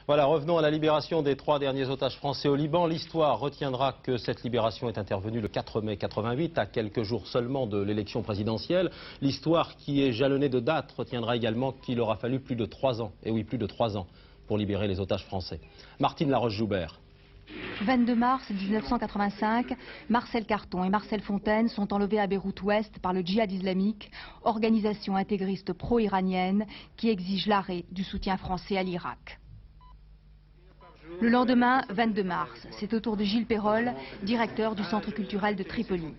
Voilà, revenons à la libération des 3 derniers otages français au Liban. L'histoire retiendra que cette libération est intervenue le 4 mai 88, à quelques jours seulement de l'élection présidentielle. L'histoire qui est jalonnée de dates retiendra également qu'il aura fallu plus de 3 ans, et oui, plus de 3 ans, pour libérer les otages français. Martine Laroche-Joubert. 22 mars 1985, Marcel Carton et Marcel Fontaine sont enlevés à Beyrouth-Ouest par le Djihad islamique, organisation intégriste pro-iranienne qui exige l'arrêt du soutien français à l'Irak. Le lendemain, 22 mars, c'est au tour de Gilles Perrol, directeur du centre culturel de Tripoli.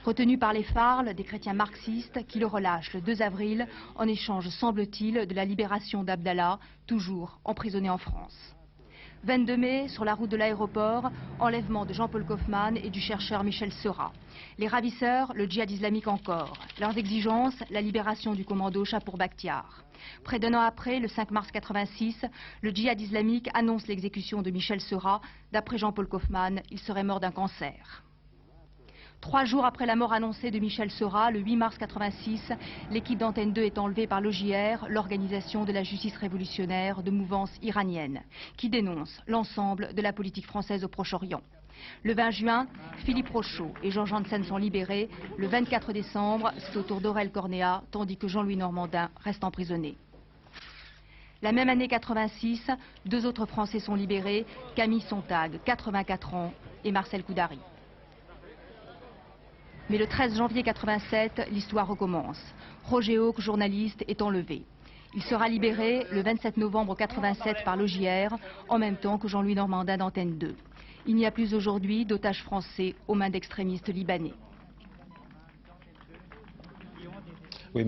Retenu par les FARL, des chrétiens marxistes, qui le relâchent le 2 avril, en échange, semble-t-il, de la libération d'Abdallah, toujours emprisonné en France. 22 mai, sur la route de l'aéroport, enlèvement de Jean-Paul Kaufmann et du chercheur Michel Seurat. Les ravisseurs, le djihad islamique encore. Leurs exigences, la libération du commando Chapour Bakhtiar. Près d'un an après, le 5 mars 86, le djihad islamique annonce l'exécution de Michel Seurat. D'après Jean-Paul Kaufmann, il serait mort d'un cancer. 3 jours après la mort annoncée de Michel Seurat, le 8 mars 86, l'équipe d'Antenne 2 est enlevée par l'OJR, l'Organisation de la justice révolutionnaire de mouvance iranienne, qui dénonce l'ensemble de la politique française au Proche-Orient. Le 20 juin, Philippe Rochaud et Georges Hansen sont libérés. Le 24 décembre, c'est au tour d'Aurel Cornéa, tandis que Jean-Louis Normandin reste emprisonné. La même année 86, 2 autres Français sont libérés, Camille Sontag, 84 ans, et Marcel Koudari. Mais le 13 janvier 87, l'histoire recommence. Roger Hawk, journaliste, est enlevé. Il sera libéré le 27 novembre 87 par l'OJR, en même temps que Jean-Louis Normandin d'Antenne 2. Il n'y a plus aujourd'hui d'otages français aux mains d'extrémistes libanais. Oui,